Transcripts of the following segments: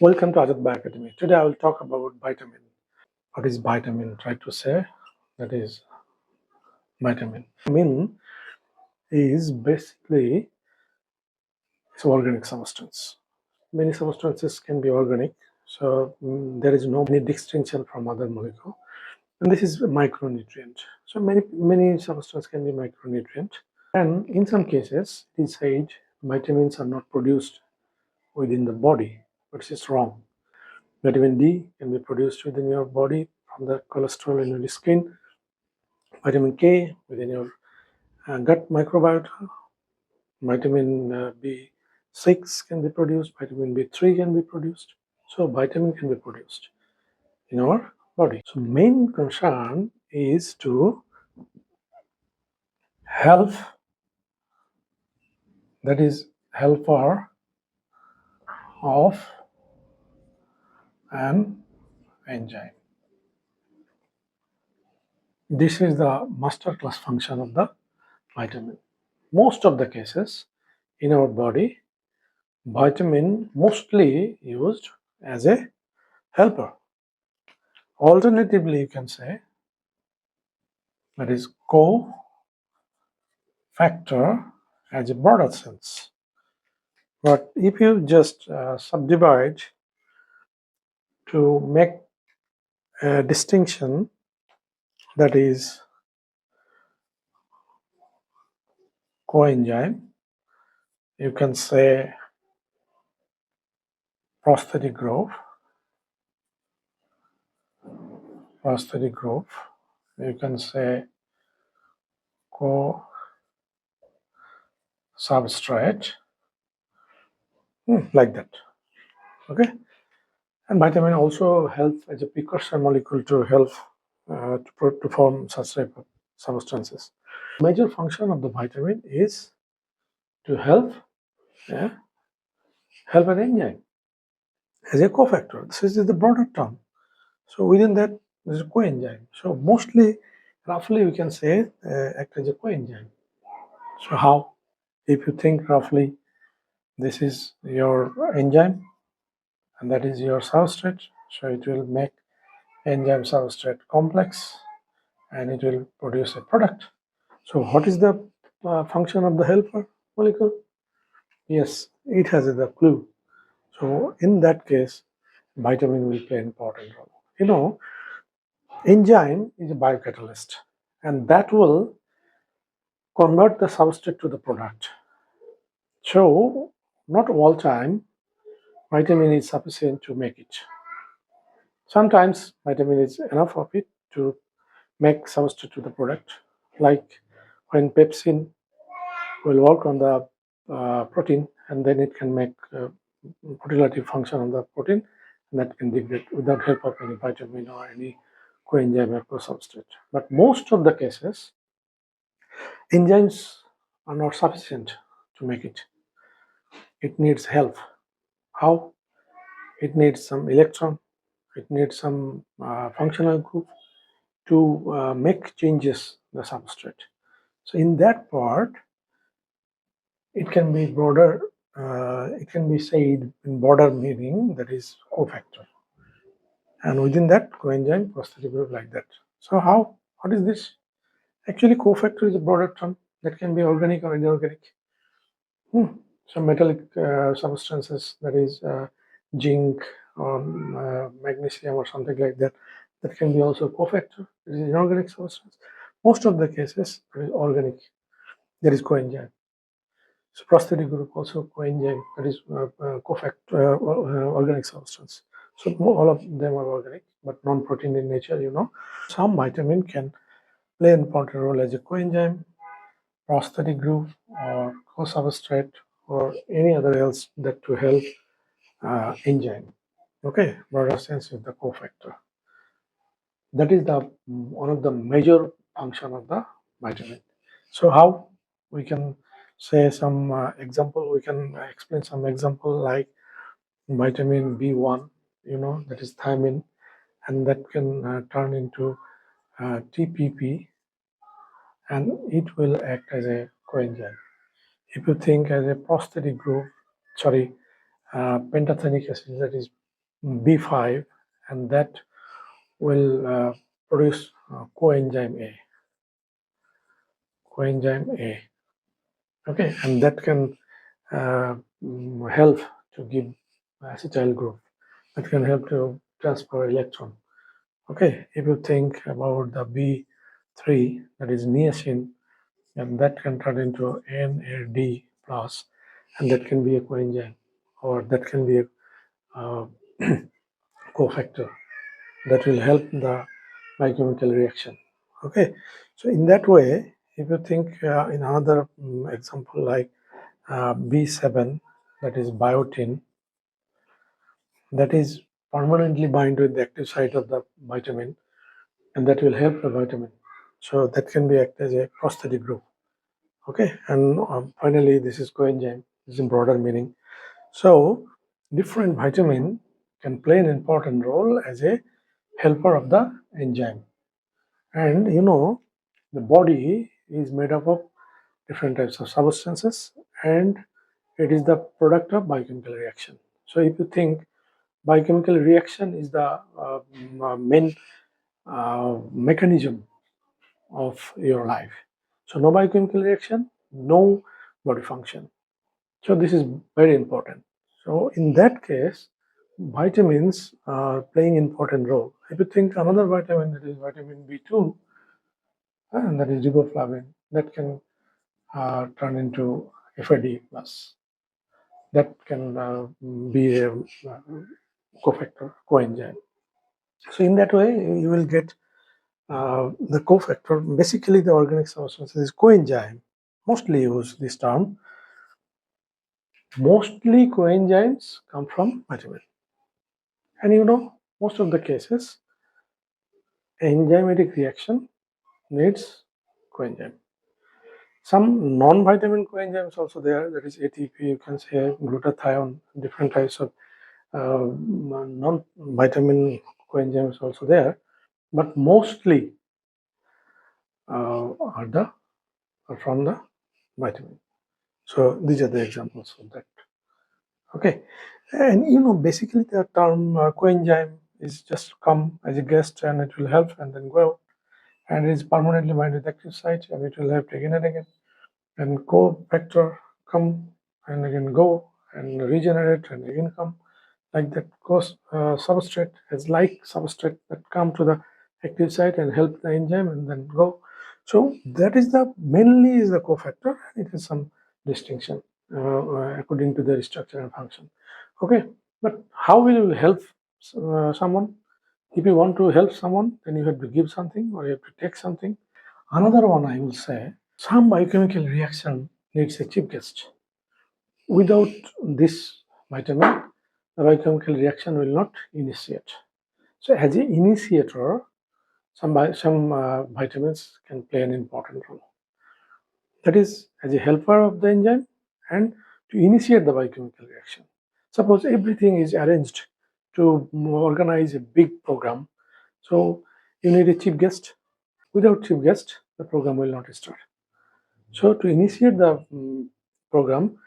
Welcome to Ajat Bioacademy. Today I will talk about vitamin. What is vitamin? Try to say that is vitamin. Vitamin is basically it's organic substance. Many substances can be organic, so there is no any distinction from other molecule. And this is a micronutrient. So many substances can be micronutrient. And in some cases, it is said vitamins are not produced within the body, which is wrong. Vitamin D can be produced within your body from the cholesterol in your skin. Vitamin K within your gut microbiota. Vitamin B6 can be produced. Vitamin B3 can be produced. So vitamin can be produced in our body. So main concern is to help, that is helper of an enzyme. This is the master class function of the vitamin. Most of the cases in our body, vitamin mostly used as a helper. Alternatively, you can say that is co-factor as a broader sense. But if you just subdivide to make a distinction, that is coenzyme, you can say prosthetic growth, you can say co-substrate, like that. Okay. And vitamin also help as a precursor molecule to help to form such type of substances. Major function of the vitamin is to help an enzyme as a cofactor. This is the broader term. So within that, there is a coenzyme. So mostly, roughly, we can say act as a coenzyme. So how? If you think roughly, this is your enzyme, and that is your substrate. So it will make enzyme substrate complex, and it will produce a product. So what is the function of the helper molecule? Yes, it has the clue. So in that case, vitamin will play an important role. Enzyme is a biocatalyst, and that will convert the substrate to the product. So not all time vitamin is sufficient to make it. Sometimes vitamin is enough of it to make substrate to the product, like when pepsin will work on the protein, and then it can make proteolytic function on the protein, and that can degrade without help of any vitamin or any coenzyme or co-substrate. But most of the cases, enzymes are not sufficient to make it. It needs help. How? It needs some electron, it needs some functional group to make changes in the substrate. So in that part, it can be broader. It can be said in broader meaning, that is cofactor, and within that coenzyme, prosthetic group, like that. So how? What is this? Actually, cofactor is a broader term that can be organic or inorganic. Some metallic substances, that is zinc or magnesium or something like that, that can be also cofactor. It is inorganic substance. Most of the cases, it is organic. There is coenzyme. So prosthetic group also coenzyme, that is cofactor, organic substance. So all of them are organic, but non-protein in nature. Some vitamin can play an important role as a coenzyme, prosthetic group, or co-substrate, or any other else that to help enzyme. Okay, broader sense is the cofactor. That is the one of the major function of the vitamin. So how we can say some example? We can explain some example like vitamin B1. That is thiamine, and that can turn into TPP, and it will act as a coenzyme. If you think as a prosthetic group, pentathenic acid, that is B5, and that will produce coenzyme A. Coenzyme A. Okay, and that can help to give acetyl group. That can help to transfer electron. Okay, if you think about the B3, that is niacin, and that can turn into NAD plus, and that can be a coenzyme, or that can be a cofactor that will help the biochemical reaction. Okay, so in that way, if you think in another example like B7, that is biotin, that is permanently bind with the active site of the vitamin, and that will help the vitamin. So that can be act as a prosthetic group. Okay, and finally, this is coenzyme. This is in broader meaning. So different vitamin can play an important role as a helper of the enzyme. And you know, the body is made up of different types of substances, and it is the product of biochemical reaction. So if you think biochemical reaction is the main mechanism of your life. So no biochemical reaction, no body function. So this is very important. So in that case, vitamins are playing important role. If you think another vitamin, that is vitamin B2, and that is riboflavin, that can turn into FAD plus. That can be a cofactor, coenzyme. So in that way, you will get the cofactor. Basically, the organic substance is coenzyme. Mostly use this term. Mostly coenzymes come from vitamin. And you know, most of the cases, enzymatic reaction needs coenzyme. Some non-vitamin coenzymes also there, that is ATP, you can say glutathione, different types of non-vitamin coenzymes also there, but mostly are from the vitamin. So these are the examples of that. Okay, and you know, basically the term coenzyme is just come as a guest, and it will help and then go out, and it is permanently bind with active site, and it will help again and again. And cofactor come and again go and regenerate and again come, like that. Goes substrate as like substrate that come to the active site and help the enzyme and then go. So that is the mainly is the cofactor. It has some distinction according to their structure and function. Okay, but how will you help someone? If you want to help someone, then you have to give something or you have to take something. Another one I will say, some biochemical reaction needs a chief guest. Without this vitamin, the biochemical reaction will not initiate. So as an initiator, some vitamins can play an important role. That is, as a helper of the enzyme and to initiate the biochemical reaction. Suppose everything is arranged to organize a big program, so you need a chief guest. Without chief guest, the program will not start. So to initiate the program,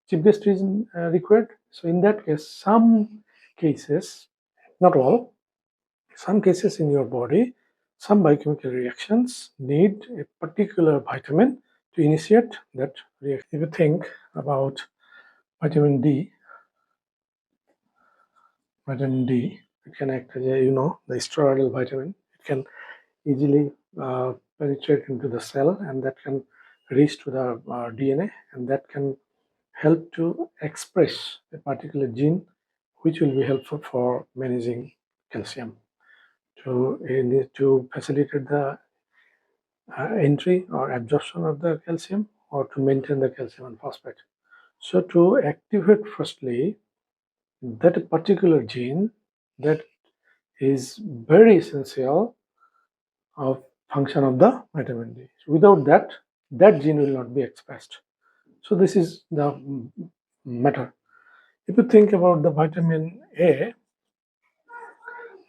chief guest is required. So in that case, some cases, not all, some cases in your body, some biochemical reactions need a particular vitamin to initiate that reaction. If you think about vitamin D, it can act as a, you know, the steroidal vitamin. It can easily penetrate into the cell, and that can reach to the DNA, and that can help to express a particular gene which will be helpful for managing calcium to facilitate the entry or absorption of the calcium or to maintain the calcium and phosphate. So to activate firstly that particular gene that is very essential of function of the vitamin D. Without that, that gene will not be expressed. So this is the matter. If you think about the vitamin A,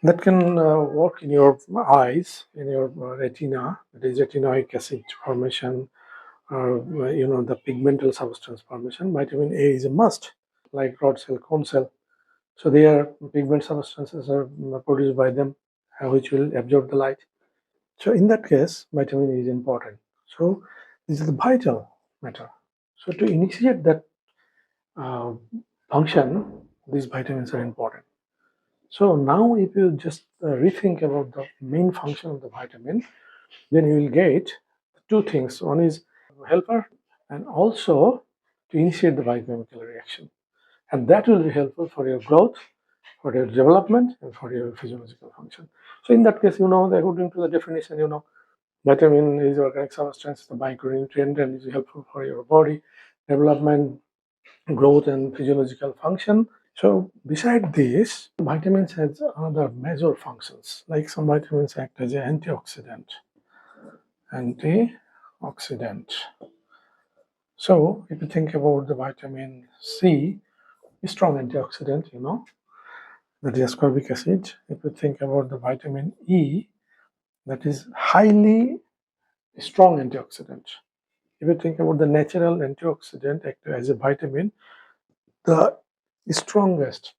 that can work in your eyes, in your retina, that is retinoic acid formation, or you know, the pigmental substance formation. Vitamin A is a must, like rod cell, cone cell. So they are pigment substances are produced by them, which will absorb the light. So in that case, vitamin E is important. So this is the vital matter. So to initiate that uh, function, these vitamins are important. So now if you just rethink about the main function of the vitamin, then you will get two things. One is helper and also to initiate the biochemical reaction. And that will be helpful for your growth, for your development, and for your physiological function. So in that case, according to the definition, vitamin is organic substance, the micronutrient, and is helpful for your body development, growth, and physiological function. So beside this, vitamins has other major functions. Like some vitamins act as an antioxidant. Antioxidant. So if you think about the vitamin C, a strong antioxidant, that is ascorbic acid. If you think about the vitamin E, that is highly strong antioxidant. If you think about the natural antioxidant as a vitamin, the strongest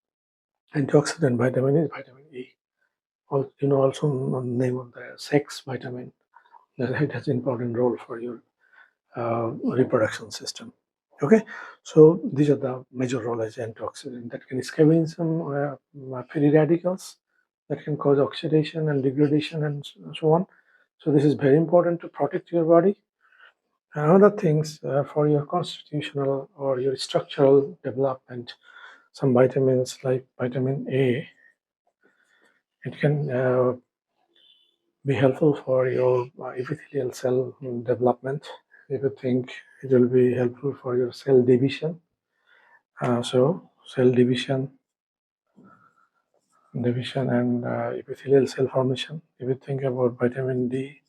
antioxidant vitamin is vitamin E. Also name of the sex vitamin. That it has an important role for your reproduction system. Okay, so these are the major role as antioxidant that can scavenge some free radicals that can cause oxidation and degradation and so on. So this is very important to protect your body. And other things for your constitutional or your structural development, some vitamins like vitamin A, it can be helpful for your epithelial cell development. If you think it will be helpful for your cell division. So cell division and epithelial cell formation. If you think about vitamin D,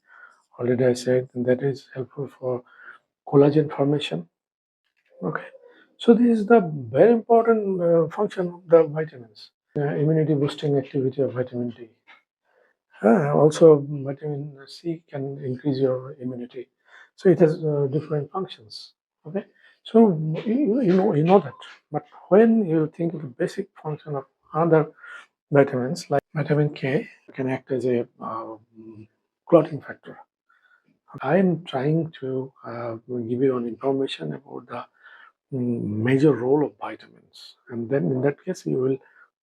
already I said that is helpful for collagen formation. Okay, so this is the very important function of the vitamins. Immunity boosting activity of vitamin D. Also, vitamin C can increase your immunity. So it has different functions. Okay, so you know that. But when you think of the basic function of other vitamins, like vitamin K, can act as a clotting factor. I am trying to give you an information about the major role of vitamins, and then in that case you will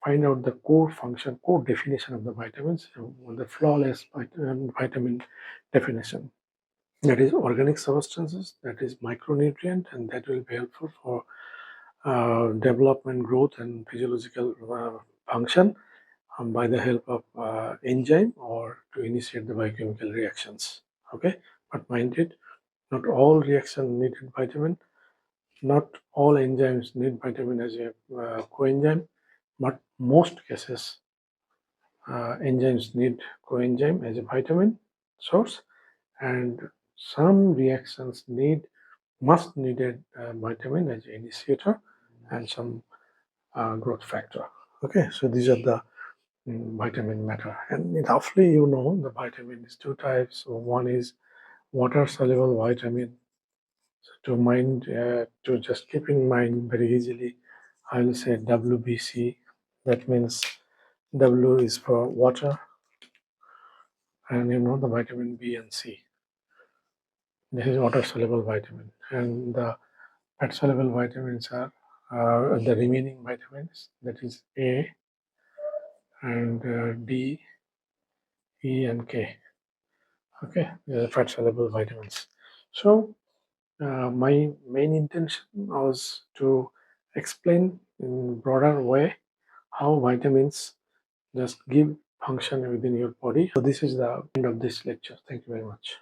find out the core function, core definition of the vitamins, the flawless vitamin definition. That is organic substances, that is micronutrient, and that will be helpful for development, growth, and physiological function by the help of enzyme or to initiate the biochemical reactions. Okay, but mind it, not all reaction needed vitamin. Not all enzymes need vitamin as a coenzyme, but most cases enzymes need coenzyme as a vitamin source, and some reactions must needed vitamin as an initiator and some growth factor. Okay, so these are the vitamin matter, and roughly the vitamin is two types. So one is water soluble vitamin. To just keep in mind very easily, I will say WBC. That means W is for water, and the vitamin B and C. This is water soluble vitamin, and the fat soluble vitamins are the remaining vitamins. That is A and D, E, and K. Okay, the fat soluble vitamins. So my main intention was to explain in broader way how vitamins just give function within your body. So this is the end of this lecture. Thank you very much.